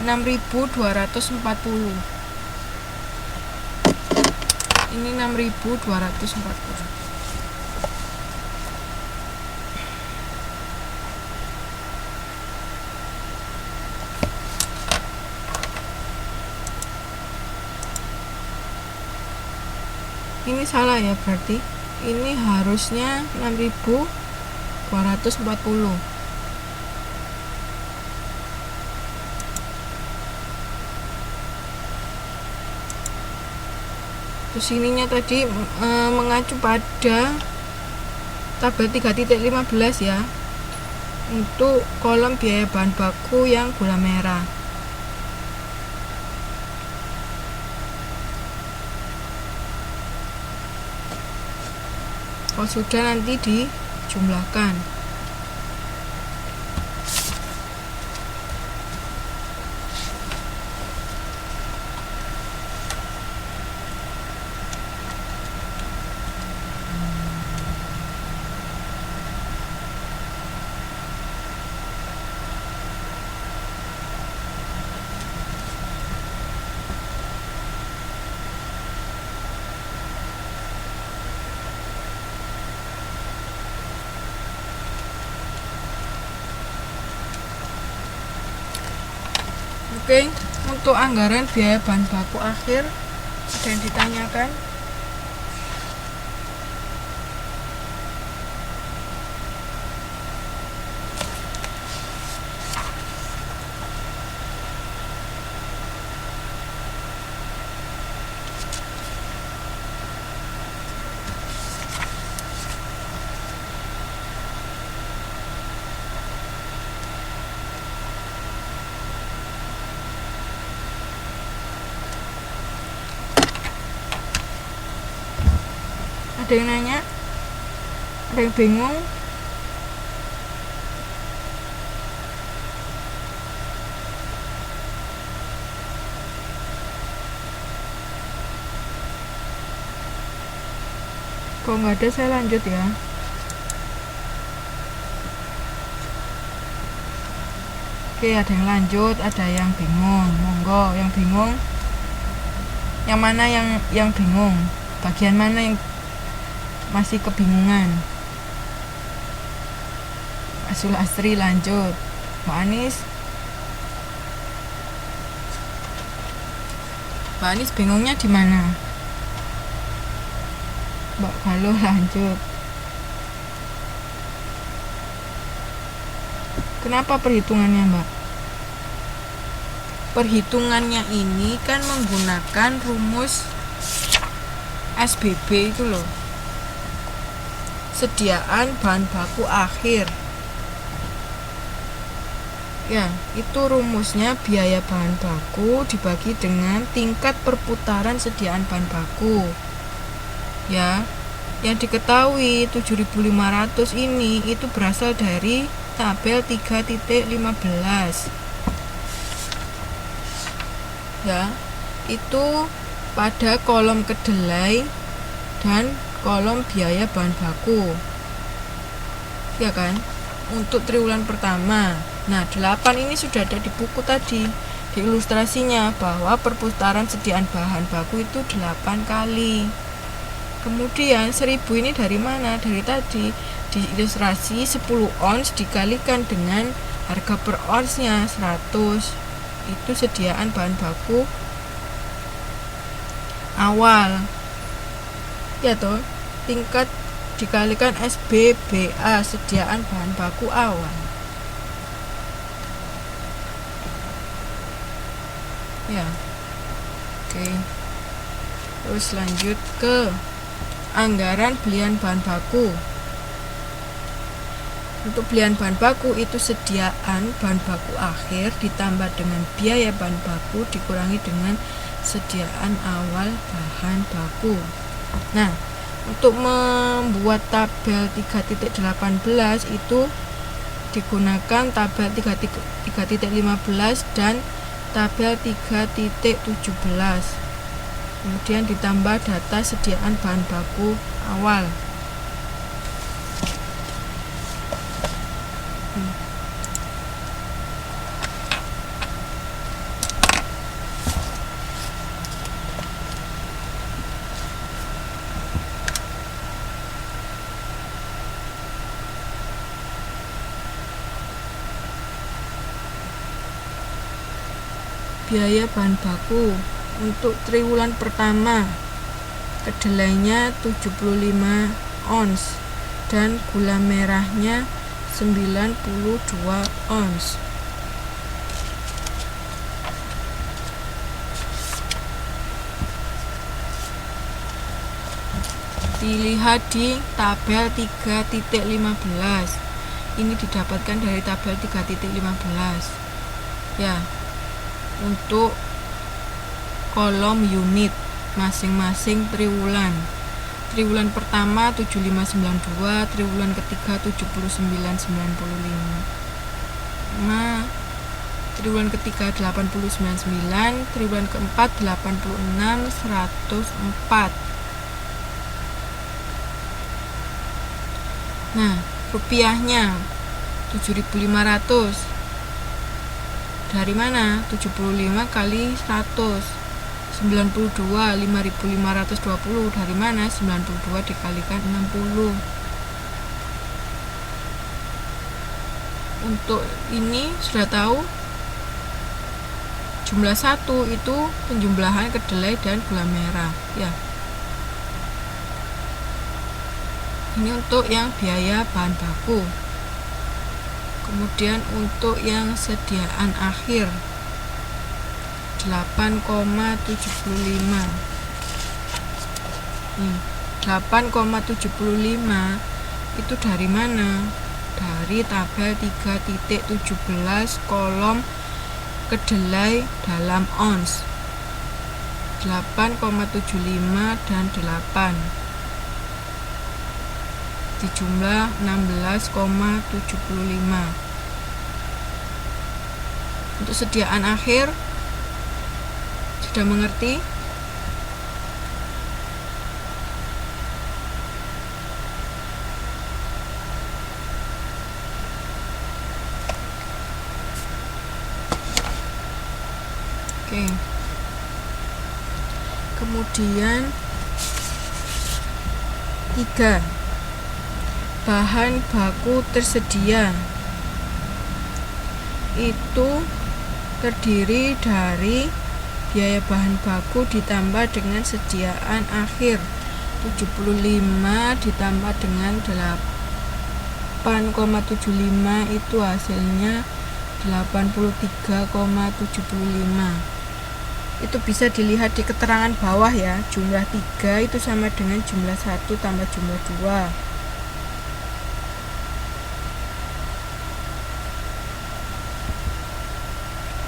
6.240. Ini 6.240. Ini salah ya, berarti ini harusnya 6.240. Terus ininya tadi mengacu pada tabel 3.15 ya, untuk kolom biaya bahan baku yang gula merah. Kalau sudah nanti dijumlahkan. Oke, untuk anggaran biaya bahan baku akhir ada yang ditanyakan? Ada yang nanya? Ada yang bingung? Kalau nggak ada saya lanjut ya. Oke, ada yang lanjut, ada yang bingung. Monggo, yang bingung. Yang mana yang bingung? Bagian mana yang masih kebingungan? Asul Astri lanjut. Mbak Anis? Mbak Anis bingungnya di mana? Mbak Galuh lanjut. Kenapa perhitungannya, Mbak? Perhitungannya ini kan menggunakan rumus SBB itu loh, sediaan bahan baku akhir ya. Itu rumusnya biaya bahan baku dibagi dengan tingkat perputaran sediaan bahan baku ya. Yang diketahui 7.500 ini itu berasal dari tabel 3.15 ya, itu pada kolom kedelai dan kolom biaya bahan baku ya kan, untuk triwulan pertama. Nah, 8 ini sudah ada di buku tadi, di ilustrasinya, bahwa perputaran sediaan bahan baku itu 8 kali. Kemudian 1000 ini dari mana? Dari tadi di ilustrasi 10 ons dikalikan dengan harga per onsnya 100, itu sediaan bahan baku awal ya toh, tingkat dikalikan SBBA, sediaan bahan baku awal ya. Oke, terus lanjut ke anggaran belian bahan baku. Untuk belian bahan baku itu sediaan bahan baku akhir ditambah dengan biaya bahan baku dikurangi dengan sediaan awal bahan baku. Nah, untuk membuat tabel 3.18 itu digunakan tabel 3.15 dan tabel 3.17. Kemudian ditambah data sediaan bahan baku awal. biaya bahan baku untuk triwulan pertama, kedelainya 75 ons dan gula merahnya 92 ons. Dilihat di tabel 3.15. Ini didapatkan dari tabel 3.15. Ya. Untuk kolom unit masing-masing triwulan. Triwulan pertama 7592, triwulan ketiga 7995. Triwulan ketiga 899, triwulan keempat 86 104. Nah, rupiahnya 7.500. Dari mana? 75 kali 100. 92, 5.520. Dari mana? 92 dikalikan 60. Untuk ini sudah tahu jumlah 1 itu penjumlahan kedelai dan gula merah, ya. Ini untuk yang biaya bahan baku. Kemudian untuk yang sediaan akhir 8,75. 8,75 itu dari mana? Dari tabel 3.17 kolom kedelai dalam ons. 8,75 dan 8 dijumlah 16,75. Untuk sediaan akhir sudah mengerti? Oke. Kemudian 3. Bahan baku tersedia itu terdiri dari biaya bahan baku ditambah dengan sediaan akhir 75 ditambah dengan 8,75 itu hasilnya 83,75. Itu bisa dilihat di keterangan bawah ya. Jumlah 3 itu sama dengan jumlah 1 tambah jumlah 2.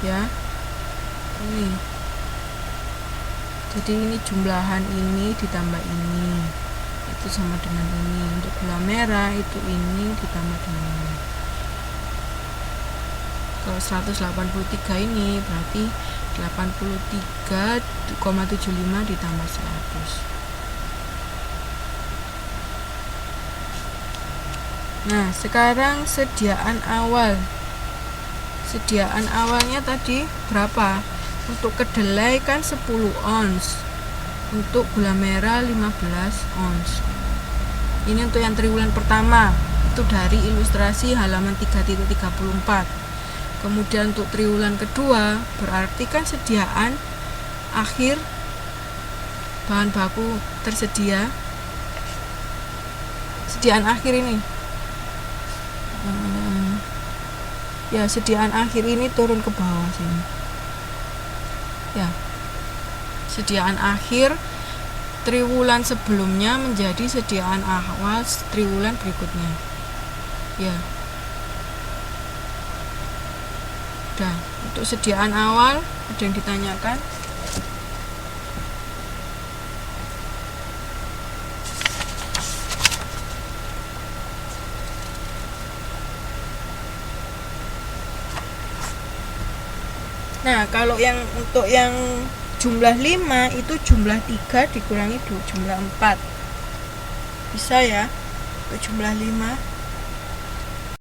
Ya. Ini. Jadi ini jumlahan ini ditambah ini. Itu sama dengan ini. Untuk gula merah itu ini ditambah dengan ini. Kalau 183 ini berarti 83,75 ditambah 100. Nah, sekarang sediaan awal. Sediaan awalnya tadi berapa? Untuk kedelai kan 10 ons. Untuk gula merah 15 ons. Ini untuk yang triwulan pertama. Itu dari ilustrasi halaman 3.34. Kemudian untuk triwulan kedua berarti kan sediaan akhir bahan baku tersedia. Sediaan akhir ini. Ya, sediaan akhir ini turun ke bawah sini. Ya. Sediaan akhir triwulan sebelumnya menjadi sediaan awal triwulan berikutnya. Ya. Udah, untuk sediaan awal ada yang ditanyakan? Nah, kalau yang untuk yang jumlah 5 itu jumlah 3 dikurangi jumlah 4. Bisa ya? Untuk jumlah 5